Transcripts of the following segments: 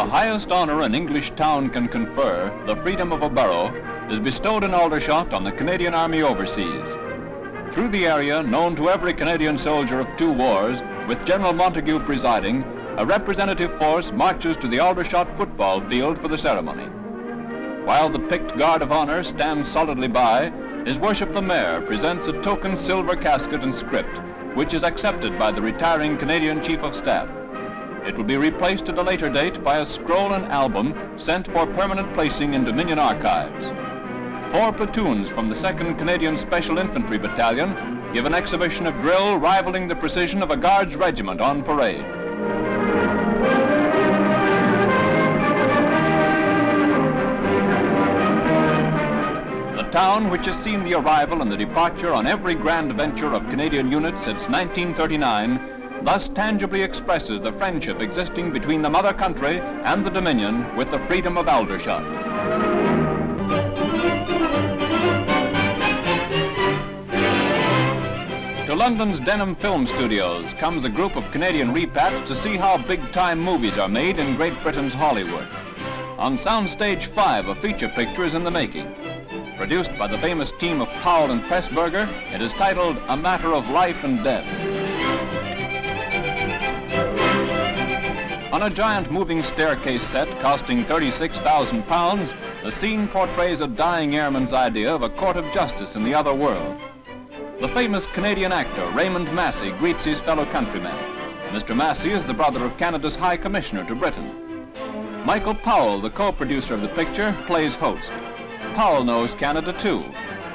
highest honor an English town can confer, the freedom of a borough, is bestowed in Aldershot on the Canadian Army overseas. Through the area, known to every Canadian soldier of 2 wars, with General Montague presiding, a representative force marches to the Aldershot football field for the ceremony. While the picked guard of honor stands solidly by, His Worship the Mayor presents a token silver casket and script, which is accepted by the retiring Canadian Chief of Staff. It will be replaced at a later date by a scroll and album sent for permanent placing in Dominion archives. 4 platoons from the 2nd Canadian Special Infantry Battalion give an exhibition of drill rivaling the precision of a Guards regiment on parade. The town, which has seen the arrival and the departure on every grand venture of Canadian units since 1939, thus tangibly expresses the friendship existing between the mother country and the Dominion with the freedom of Aldershot. To London's Denholm Film Studios comes a group of Canadian repats to see how big-time movies are made in Great Britain's Hollywood. On Soundstage 5, a feature picture is in the making. Produced by the famous team of Powell and Pressburg, it is titled A Matter of Life and Death. On a giant moving staircase set costing £36,000, the scene portrays a dying airman's idea of a court of justice in the other world. The famous Canadian actor Raymond Massey greets his fellow countrymen. Mr. Massey is the brother of Canada's High Commissioner to Britain. Michael Powell, the co-producer of the picture, plays host. Powell knows Canada too.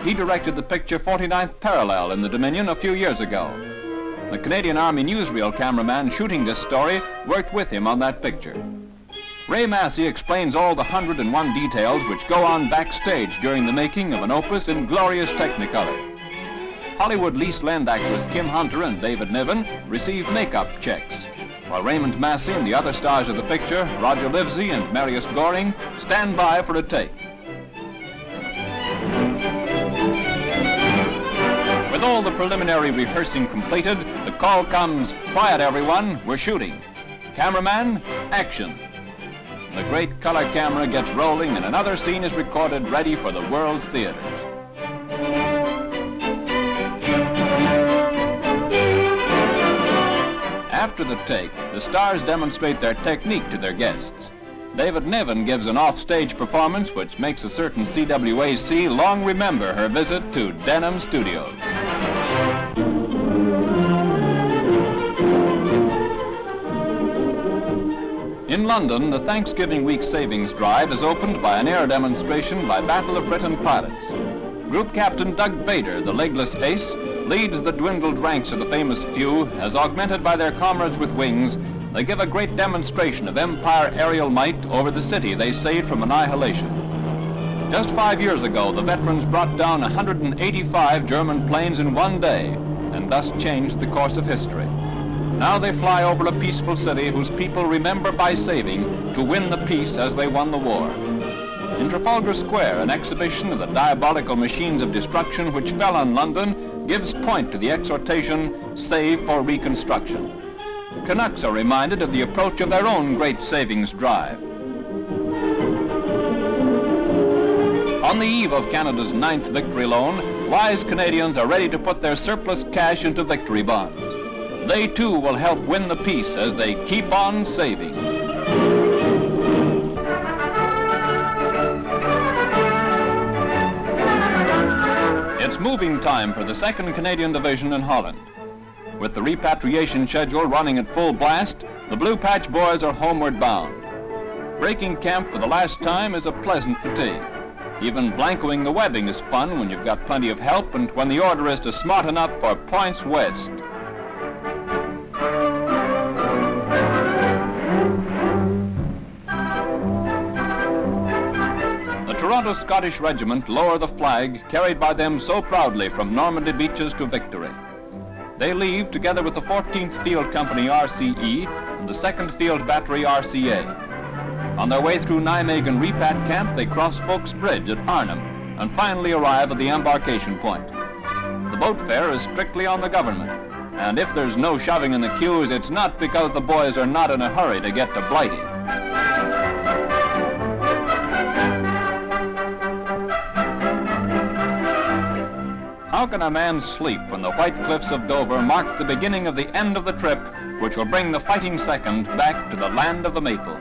He directed the picture 49th Parallel in the Dominion a few years ago. The Canadian Army Newsreel cameraman shooting this story worked with him on that picture. Ray Massey explains all the 101 details which go on backstage during the making of an opus in glorious Technicolor. Hollywood lease-lend actors Kim Hunter and David Niven receive makeup checks, while Raymond Massey and the other stars of the picture, Roger Livesey and Marius Goring, stand by for a take. With all the preliminary rehearsing completed, the call comes, "Quiet everyone, we're shooting. Cameraman, action." The great color camera gets rolling and another scene is recorded ready for the world's theaters. After the take, the stars demonstrate their technique to their guests. David Niven gives an off-stage performance which makes a certain CWAC long remember her visit to Denholm Studios. In London, the Thanksgiving week savings drive is opened by an air demonstration by Battle of Britain pilots. Group Captain Doug Bader, the legless ace, leads the dwindled ranks of the famous few as, augmented by their comrades with wings, they give a great demonstration of Empire aerial might over the city they saved from annihilation. Just 5 years ago, the veterans brought down 185 German planes in one day and thus changed the course of history. Now they fly over a peaceful city whose people remember by saving to win the peace as they won the war. In Trafalgar Square, an exhibition of the diabolical machines of destruction which fell on London gives point to the exhortation, "Save for Reconstruction." Canucks are reminded of the approach of their own great savings drive. On the eve of Canada's 9th victory loan, wise Canadians are ready to put their surplus cash into victory bonds. They too will help win the peace as they keep on saving. It's moving time for the 2nd Canadian Division in Holland. With the repatriation schedule running at full blast, the Blue Patch Boys are homeward bound. Breaking camp for the last time is a pleasant fatigue. Even blancoing the webbing is fun when you've got plenty of help and when the order is to smarten up for points west. The Toronto Scottish Regiment lower the flag carried by them so proudly from Normandy beaches to victory. They leave together with the 14th Field Company RCE and the 2nd Field Battery RCA. On their way through Nijmegen Repat Camp, they cross Folkes Bridge at Arnhem and finally arrive at the embarkation point. The boat fare is strictly on the government, and if there's no shoving in the queues, it's not because the boys are not in a hurry to get to Blighty. How can a man sleep when the white cliffs of Dover mark the beginning of the end of the trip, which will bring the fighting second back to the land of the maple?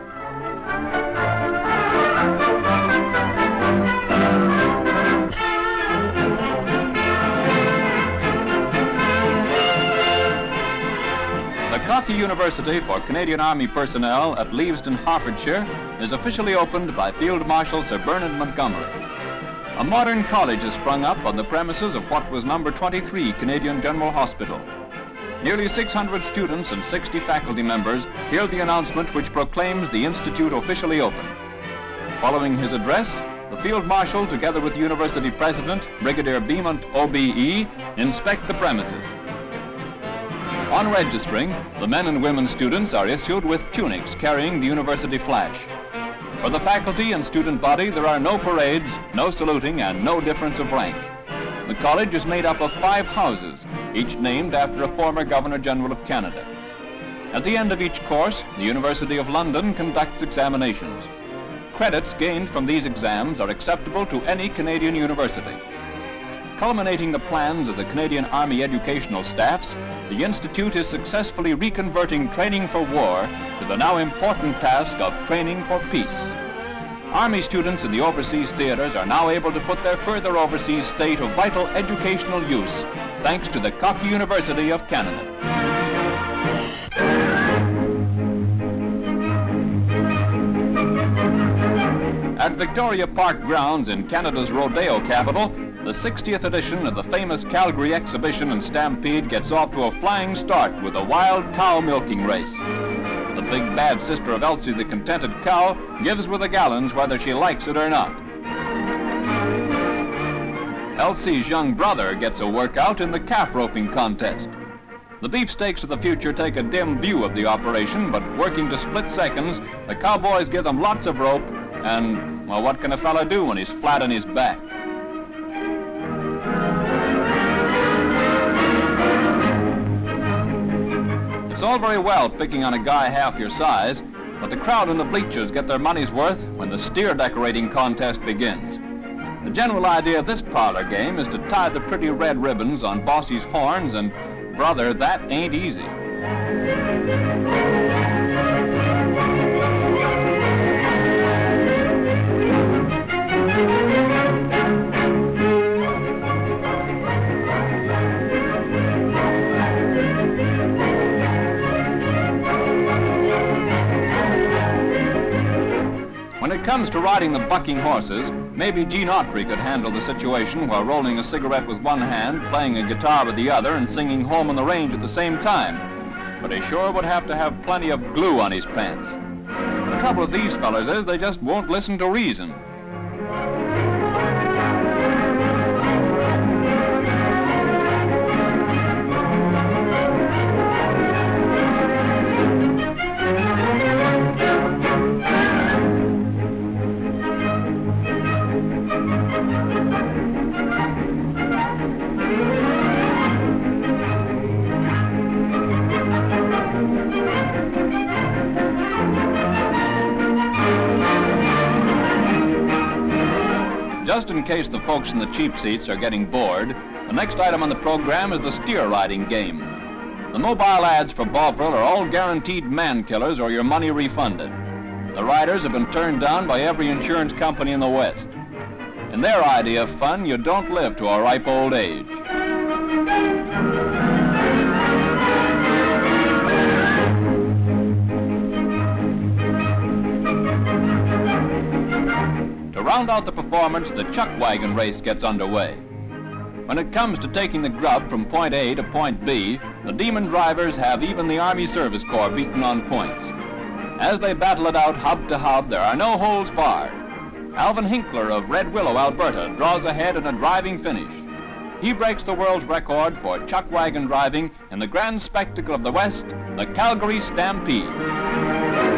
The Cocky University for Canadian Army personnel at Leavesden, Hertfordshire, is officially opened by Field Marshal Sir Bernard Montgomery. A modern college has sprung up on the premises of what was number 23 Canadian General Hospital. Nearly 600 students and 60 faculty members hear the announcement which proclaims the institute officially open. Following his address, the Field Marshal, together with the University President, Brigadier Beamont, OBE, inspect the premises. On registering, the men and women students are issued with tunics carrying the university flash. For the faculty and student body, there are no parades, no saluting, and no difference of rank. The college is made up of 5 houses, each named after a former Governor-General of Canada. At the end of each course, the University of London conducts examinations. Credits gained from these exams are acceptable to any Canadian university. Culminating the plans of the Canadian Army educational staffs, the Institute is successfully reconverting training for war to the now important task of training for peace. Army students in the overseas theaters are now able to put their further overseas stay to vital educational use, thanks to the Cocky University of Canada. At Victoria Park grounds in Canada's rodeo capital, the 60th edition of the famous Calgary Exhibition and Stampede gets off to a flying start with a wild cow milking race. The big bad sister of Elsie the contented cow gives with the gallons whether she likes it or not. Elsie's young brother gets a workout in the calf roping contest. The beefsteaks of the future take a dim view of the operation, but working to split seconds, the cowboys give them lots of rope, and, well, what can a fella do when he's flat on his back? It's all very well picking on a guy half your size, but the crowd in the bleachers get their money's worth when the steer decorating contest begins. The general idea of this parlor game is to tie the pretty red ribbons on Bossy's horns, and, brother, that ain't easy. When it comes to riding the bucking horses, maybe Gene Autry could handle the situation while rolling a cigarette with one hand, playing a guitar with the other, and singing Home on the Range at the same time. But he sure would have to have plenty of glue on his pants. The trouble with these fellas is they just won't listen to reason. Just in case the folks in the cheap seats are getting bored, the next item on the program is the steer riding game. The mobile ads for Bovril are all guaranteed man killers or your money refunded. The riders have been turned down by every insurance company in the West. In their idea of fun, you don't live to a ripe old age. To round out the performance, the chuck wagon race gets underway. When it comes to taking the grub from point A to point B, the demon drivers have even the Army Service Corps beaten on points. As they battle it out hub to hub, there are no holds barred. Alvin Hinkler of Red Willow, Alberta, draws ahead in a driving finish. He breaks the world's record for chuck wagon driving in the grand spectacle of the West, the Calgary Stampede.